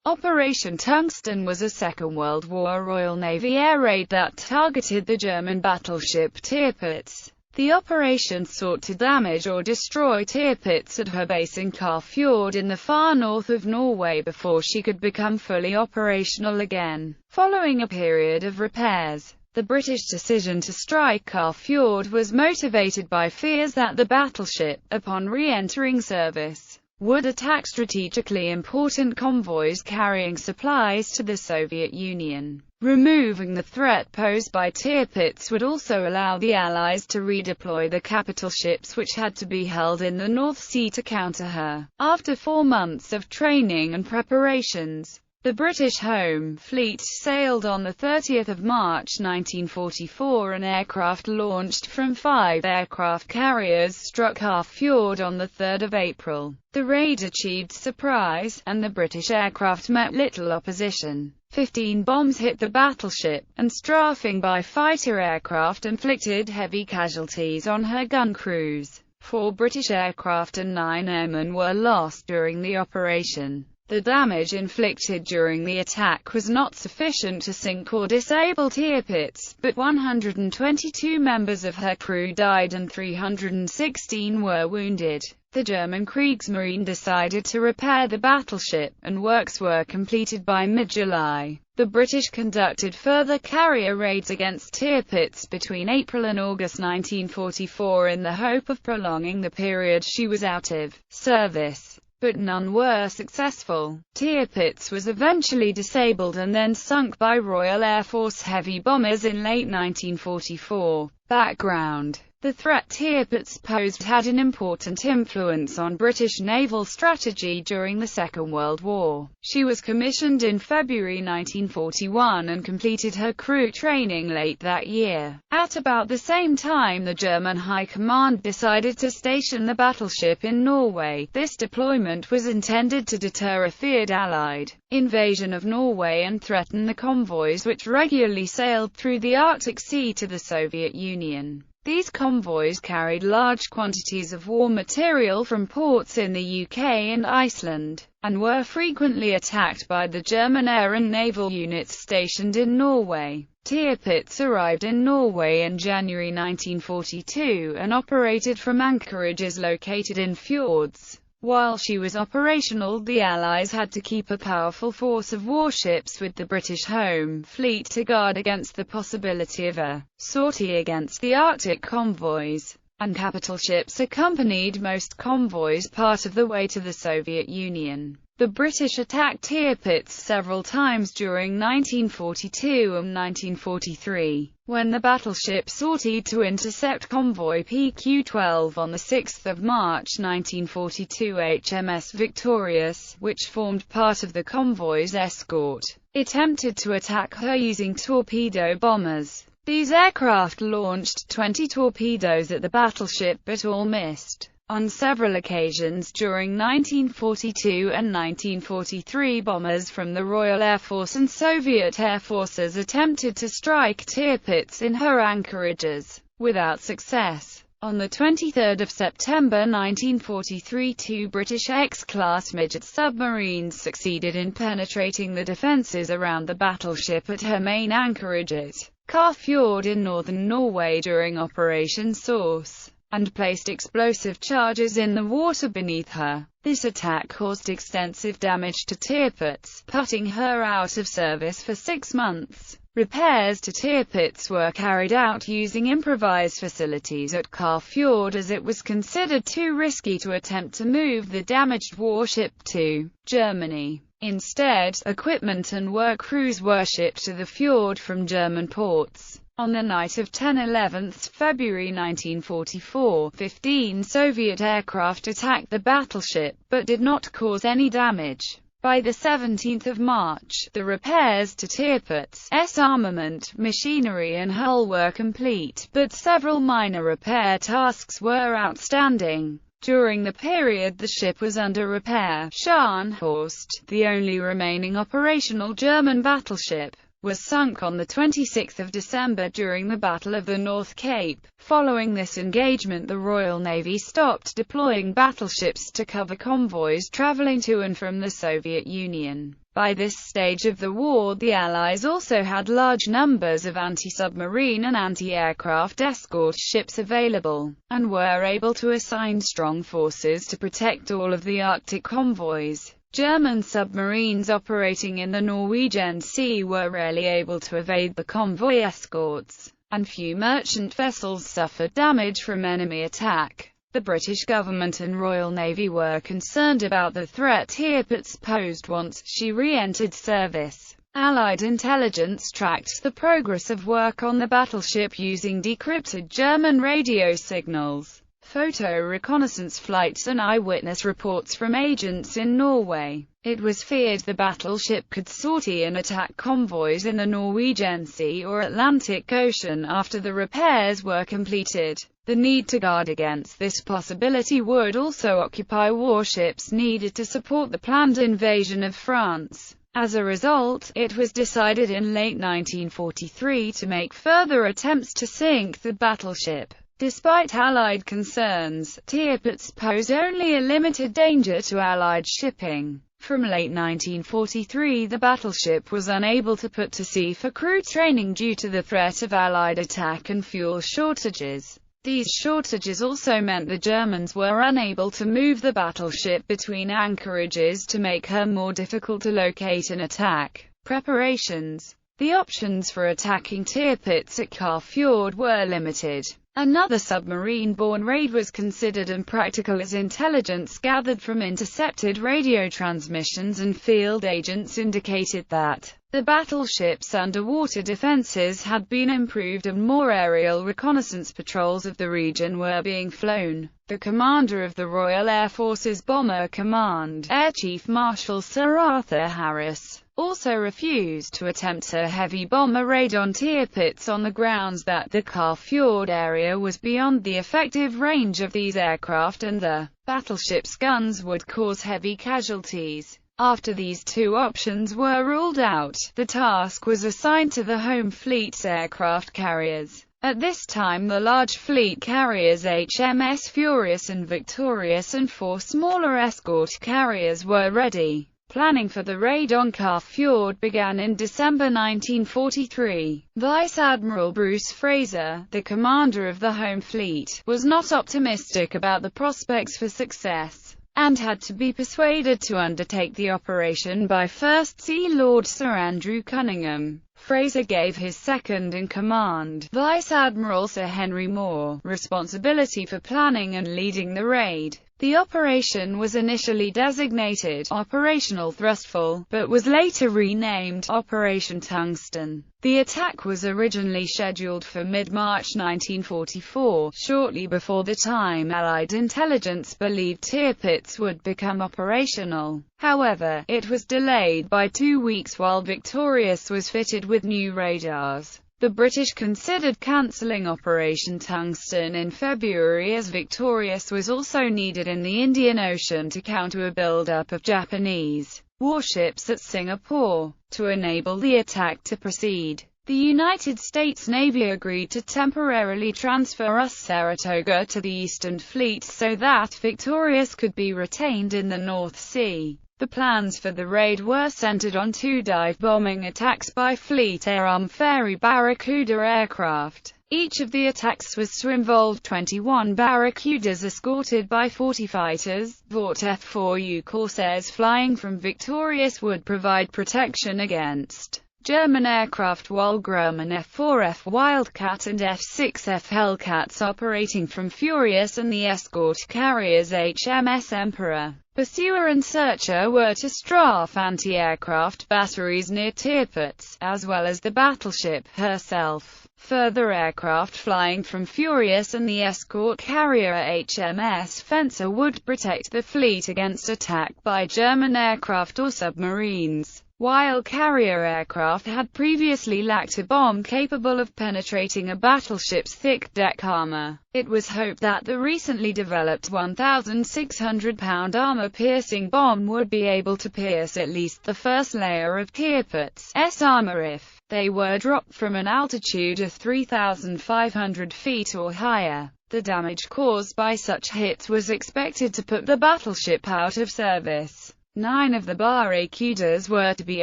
Operation Tungsten was a Second World War Royal Navy air raid that targeted the German battleship Tirpitz. The operation sought to damage or destroy Tirpitz at her base in Karfjord in the far north of Norway before she could become fully operational again. Following a period of repairs, the British decision to strike Karfjord was motivated by fears that the battleship, upon re-entering service, would attack strategically important convoys carrying supplies to the Soviet Union. Removing the threat posed by Tirpitz would also allow the Allies to redeploy the capital ships which had to be held in the North Sea to counter her. After 4 months of training and preparations, the British Home Fleet sailed on 30 March 1944. An aircraft launched from 5 aircraft carriers struck Karfjord on 3 April. The raid achieved surprise, and the British aircraft met little opposition. 15 bombs hit the battleship, and strafing by fighter aircraft inflicted heavy casualties on her gun crews. 4 British aircraft and 9 airmen were lost during the operation. The damage inflicted during the attack was not sufficient to sink or disable Tirpitz, but 122 members of her crew died and 316 were wounded. The German Kriegsmarine decided to repair the battleship, and works were completed by mid-July. The British conducted further carrier raids against Tirpitz between April and August 1944 in the hope of prolonging the period she was out of service, but none were successful. Tirpitz was eventually disabled and then sunk by Royal Air Force heavy bombers in late 1944. Background: the threat Tirpitz posed had an important influence on British naval strategy during the Second World War. She was commissioned in February 1941 and completed her crew training late that year. At about the same time, the German High Command decided to station the battleship in Norway. This deployment was intended to deter a feared Allied invasion of Norway and threaten the convoys which regularly sailed through the Arctic Sea to the Soviet Union. These convoys carried large quantities of war material from ports in the UK and Iceland, and were frequently attacked by the German air and naval units stationed in Norway. Tirpitz arrived in Norway in January 1942 and operated from anchorages located in fjords. While she was operational, the Allies had to keep a powerful force of warships with the British Home Fleet to guard against the possibility of a sortie against the Arctic convoys, and capital ships accompanied most convoys part of the way to the Soviet Union. The British attacked Tirpitz several times during 1942 and 1943, when the battleship sortied to intercept convoy PQ-12 on 6 March 1942. HMS Victorious, which formed part of the convoy's escort, attempted to attack her using torpedo bombers. These aircraft launched 20 torpedoes at the battleship but all missed. On several occasions during 1942 and 1943, bombers from the Royal Air Force and Soviet Air Forces attempted to strike Tirpitz in her anchorages, without success. On 23 September 1943, 2 British X-class midget submarines succeeded in penetrating the defences around the battleship at her main anchorage at Karfjord in northern Norway during Operation Source, and placed explosive charges in the water beneath her. This attack caused extensive damage to Tirpitz, putting her out of service for 6 months. Repairs to Tirpitz were carried out using improvised facilities at Karfjord as it was considered too risky to attempt to move the damaged warship to Germany. Instead, equipment and work crews were shipped to the fjord from German ports. On the night of 10–11 February 1944, 15 Soviet aircraft attacked the battleship, but did not cause any damage. By 17 March, the repairs to Tirpitz's armament, machinery and hull were complete, but several minor repair tasks were outstanding. During the period the ship was under repair, Scharnhorst, the only remaining operational German battleship, was sunk on 26 December during the Battle of the North Cape. Following this engagement, the Royal Navy stopped deploying battleships to cover convoys traveling to and from the Soviet Union. By this stage of the war, the Allies also had large numbers of anti-submarine and anti-aircraft escort ships available, and were able to assign strong forces to protect all of the Arctic convoys. German submarines operating in the Norwegian Sea were rarely able to evade the convoy escorts, and few merchant vessels suffered damage from enemy attack. The British government and Royal Navy were concerned about the threat Tirpitz posed once she re-entered service. Allied intelligence tracked the progress of work on the battleship using decrypted German radio signals, photo reconnaissance flights and eyewitness reports from agents in Norway. It was feared the battleship could sortie and attack convoys in the Norwegian Sea or Atlantic Ocean after the repairs were completed. The need to guard against this possibility would also occupy warships needed to support the planned invasion of France. As a result, it was decided in late 1943 to make further attempts to sink the battleship. Despite Allied concerns, Tirpitz posed only a limited danger to Allied shipping. From late 1943 the battleship was unable to put to sea for crew training due to the threat of Allied attack and fuel shortages. These shortages also meant the Germans were unable to move the battleship between anchorages to make her more difficult to locate and attack. Preparations. The options for attacking Tirpitz at Karfjord were limited. Another submarine-borne raid was considered impractical as intelligence gathered from intercepted radio transmissions and field agents indicated that the battleship's underwater defenses had been improved and more aerial reconnaissance patrols of the region were being flown. The commander of the Royal Air Force's Bomber Command, Air Chief Marshal Sir Arthur Harris, also refused to attempt a heavy bomber raid on Tirpitz on the grounds that the Karfjord area was beyond the effective range of these aircraft and the battleship's guns would cause heavy casualties. After these two options were ruled out, the task was assigned to the Home Fleet's aircraft carriers. At this time the large fleet carriers HMS Furious and Victorious and 4 smaller escort carriers were ready. Planning for the raid on Karfjord began in December 1943. Vice Admiral Bruce Fraser, the commander of the Home Fleet, was not optimistic about the prospects for success, and had to be persuaded to undertake the operation by First Sea Lord Sir Andrew Cunningham. Fraser gave his second-in-command, Vice Admiral Sir Henry Moore, responsibility for planning and leading the raid. The operation was initially designated Operational Thrustful, but was later renamed Operation Tungsten. The attack was originally scheduled for mid-March 1944, shortly before the time Allied intelligence believed Tirpitz would become operational. However, it was delayed by 2 weeks while Victorious was fitted with new radars. The British considered cancelling Operation Tungsten in February as Victorious was also needed in the Indian Ocean to counter a build-up of Japanese warships at Singapore. To enable the attack to proceed, the United States Navy agreed to temporarily transfer US Saratoga to the Eastern Fleet so that Victorious could be retained in the North Sea. The plans for the raid were centered on 2 dive-bombing attacks by Fleet Air Arm Fairey Barracuda aircraft. Each of the attacks was to involve 21 Barracudas escorted by 40 fighters. Vought F-4U Corsairs flying from Victorious would provide protection against German aircraft, while Grumman F-4F Wildcat and F-6F Hellcats operating from Furious and the escort carriers HMS Emperor, Pursuer and Searcher were to strafe anti-aircraft batteries near Tirpitz, as well as the battleship herself. Further aircraft flying from Furious and the escort carrier HMS Fencer would protect the fleet against attack by German aircraft or submarines. While carrier aircraft had previously lacked a bomb capable of penetrating a battleship's thick deck armor, it was hoped that the recently developed 1,600-pound armor-piercing bomb would be able to pierce at least the first layer of Tirpitz's armor if they were dropped from an altitude of 3,500 feet or higher. The damage caused by such hits was expected to put the battleship out of service. 9 of the Barracudas were to be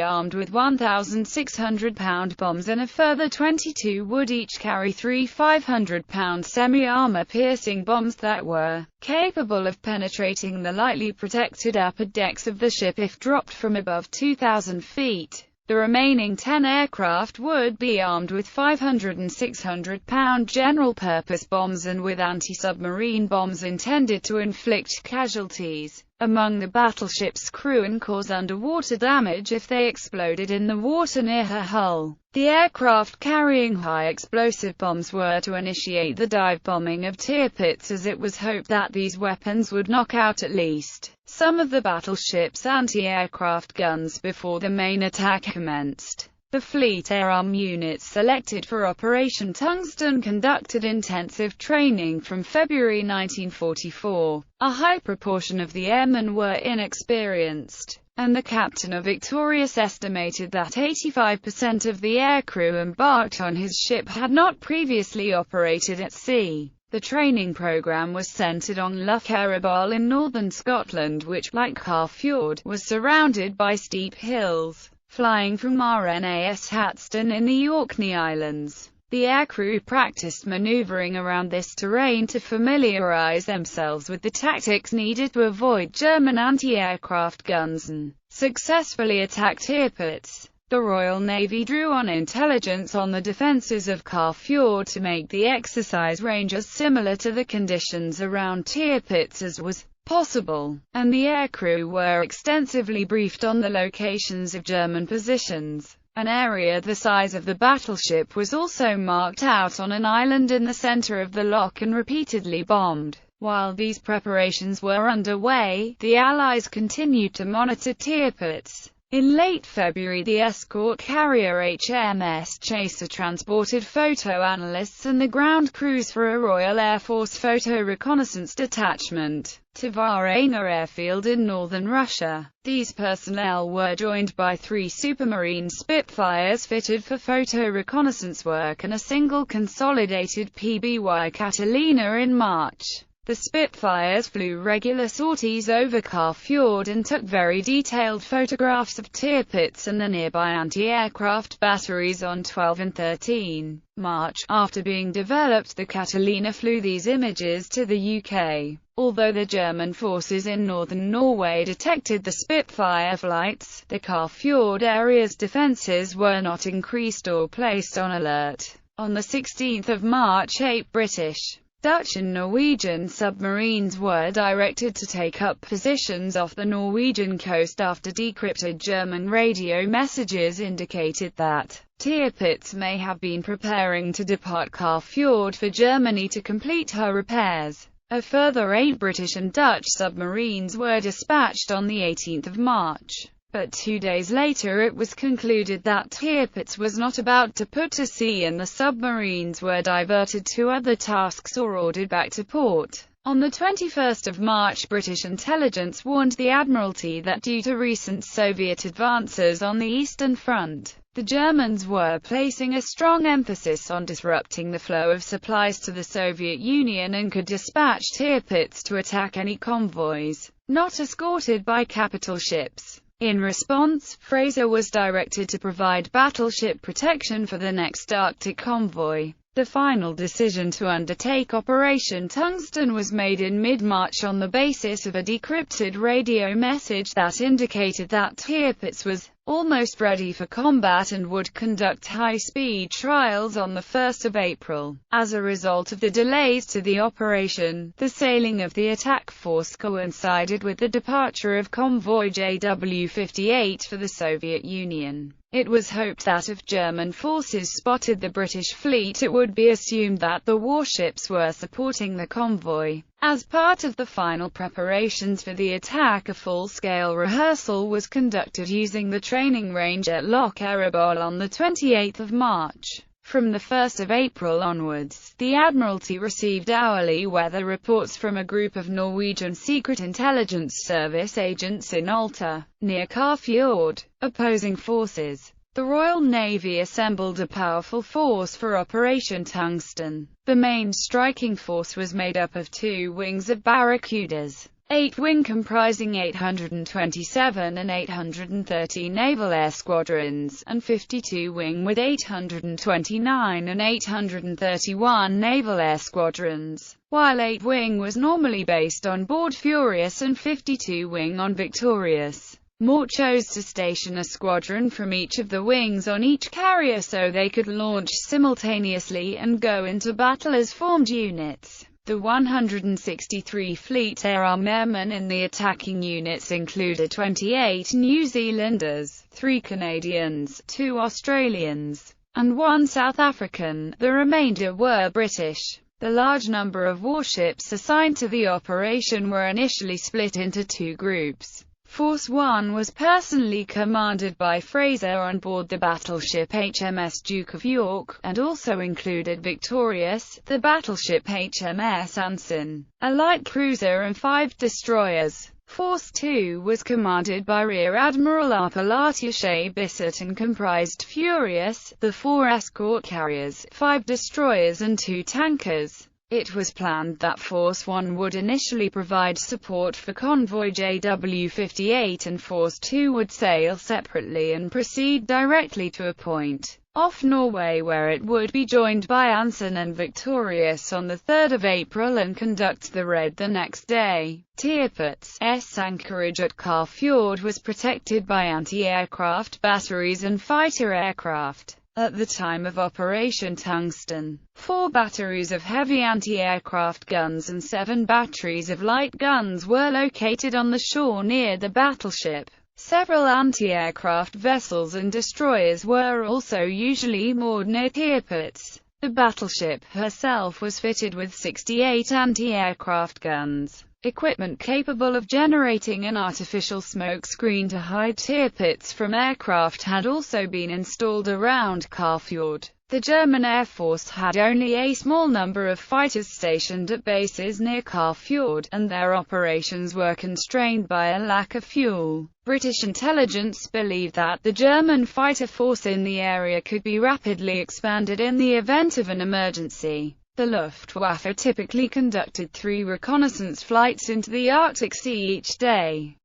armed with 1,600-pound bombs, and a further 22 would each carry 3 500-pound semi-armor-piercing bombs that were capable of penetrating the lightly protected upper decks of the ship if dropped from above 2,000 feet. The remaining 10 aircraft would be armed with 500 and 600-pound general-purpose bombs and with anti-submarine bombs intended to inflict casualties among the battleship's crew and cause underwater damage if they exploded in the water near her hull. The aircraft carrying high-explosive bombs were to initiate the dive bombing of Tirpitz, as it was hoped that these weapons would knock out at least some of the battleship's anti-aircraft guns before the main attack commenced. The Fleet Air Arm units selected for Operation Tungsten conducted intensive training from February 1944. A high proportion of the airmen were inexperienced, and the captain of Victorious estimated that 85% of the aircrew embarked on his ship had not previously operated at sea. The training program was centered on Lough Eriboll in northern Scotland, which, like Carfjord, was surrounded by steep hills. Flying from RNAS Tungsten in the Orkney Islands, the aircrew practiced maneuvering around this terrain to familiarize themselves with the tactics needed to avoid German anti-aircraft guns and successfully attack Tirpitz. The Royal Navy drew on intelligence on the defences of Carfjord to make the exercise range as similar to the conditions around Tirpitz as was possible, and the aircrew were extensively briefed on the locations of German positions. An area the size of the battleship was also marked out on an island in the center of the loch and repeatedly bombed. While these preparations were underway, the Allies continued to monitor Tirpitz. In late February, the escort carrier HMS Chaser transported photo analysts and the ground crews for a Royal Air Force photo reconnaissance detachment to Varna airfield in northern Russia. These personnel were joined by 3 Supermarine Spitfires fitted for photo reconnaissance work and a single consolidated PBY Catalina in March. The Spitfires flew regular sorties over Carfjord and took very detailed photographs of Tirpitz and the nearby anti-aircraft batteries on 12 and 13 March. After being developed, the Catalina flew these images to the UK. Although the German forces in northern Norway detected the Spitfire flights, the Carfjord area's defences were not increased or placed on alert. On the 16th of March, 8 British, Dutch and Norwegian submarines were directed to take up positions off the Norwegian coast after decrypted German radio messages indicated that Tirpitz may have been preparing to depart Carfjord for Germany to complete her repairs. A further 8 British and Dutch submarines were dispatched on the 18th of March. But 2 days later it was concluded that Tirpitz was not about to put to sea and the submarines were diverted to other tasks or ordered back to port. On the 21st of March, British intelligence warned the Admiralty that due to recent Soviet advances on the Eastern Front, the Germans were placing a strong emphasis on disrupting the flow of supplies to the Soviet Union and could dispatch Tirpitz to attack any convoys not escorted by capital ships. In response, Fraser was directed to provide battleship protection for the next Arctic convoy. The final decision to undertake Operation Tungsten was made in mid-March on the basis of a decrypted radio message that indicated that Tirpitz was almost ready for combat and would conduct high-speed trials on the 1st of April. As a result of the delays to the operation, the sailing of the attack force coincided with the departure of convoy JW-58 for the Soviet Union. It was hoped that if German forces spotted the British fleet, it would be assumed that the warships were supporting the convoy. As part of the final preparations for the attack, a full-scale rehearsal was conducted using the training range at Lough Eriboll on the 28th of March. From the 1st of April onwards, the Admiralty received hourly weather reports from a group of Norwegian Secret Intelligence Service agents in Alta, near Carfjord. Opposing forces. The Royal Navy assembled a powerful force for Operation Tungsten. The main striking force was made up of 2 wings of Barracudas. 8-wing comprising 827 and 830 naval air squadrons, and 52-wing with 829 and 831 naval air squadrons, while 8-wing was normally based on board Furious and 52-wing on Victorious. Moore chose to station a squadron from each of the wings on each carrier so they could launch simultaneously and go into battle as formed units. The 163 Fleet Air Armament in the attacking units included 28 New Zealanders, 3 Canadians, 2 Australians, and 1 South African. The remainder were British. The large number of warships assigned to the operation were initially split into 2 groups. Force 1 was personally commanded by Fraser on board the battleship HMS Duke of York, and also included Victorious, the battleship HMS Anson, a light cruiser and 5 destroyers. Force 2 was commanded by Rear Admiral Apalache Bissett and comprised Furious, the 4 escort carriers, 5 destroyers and 2 tankers. It was planned that Force 1 would initially provide support for convoy JW-58 and Force 2 would sail separately and proceed directly to a point off Norway where it would be joined by Anson and Victorious on the 3rd of April and conduct the raid the next day. Tirpitz's anchorage at Carr Fjord was protected by anti-aircraft batteries and fighter aircraft. At the time of Operation Tungsten, 4 batteries of heavy anti-aircraft guns and 7 batteries of light guns were located on the shore near the battleship. Several anti-aircraft vessels and destroyers were also usually moored near Tirpitz. The battleship herself was fitted with 68 anti-aircraft guns. Equipment capable of generating an artificial smoke screen to hide Tirpitz from aircraft had also been installed around Carr Fjord. The German Air Force had only a small number of fighters stationed at bases near Carr Fjord, and their operations were constrained by a lack of fuel. British intelligence believed that the German fighter force in the area could be rapidly expanded in the event of an emergency. The Luftwaffe typically conducted 3 reconnaissance flights into the Arctic Sea each day.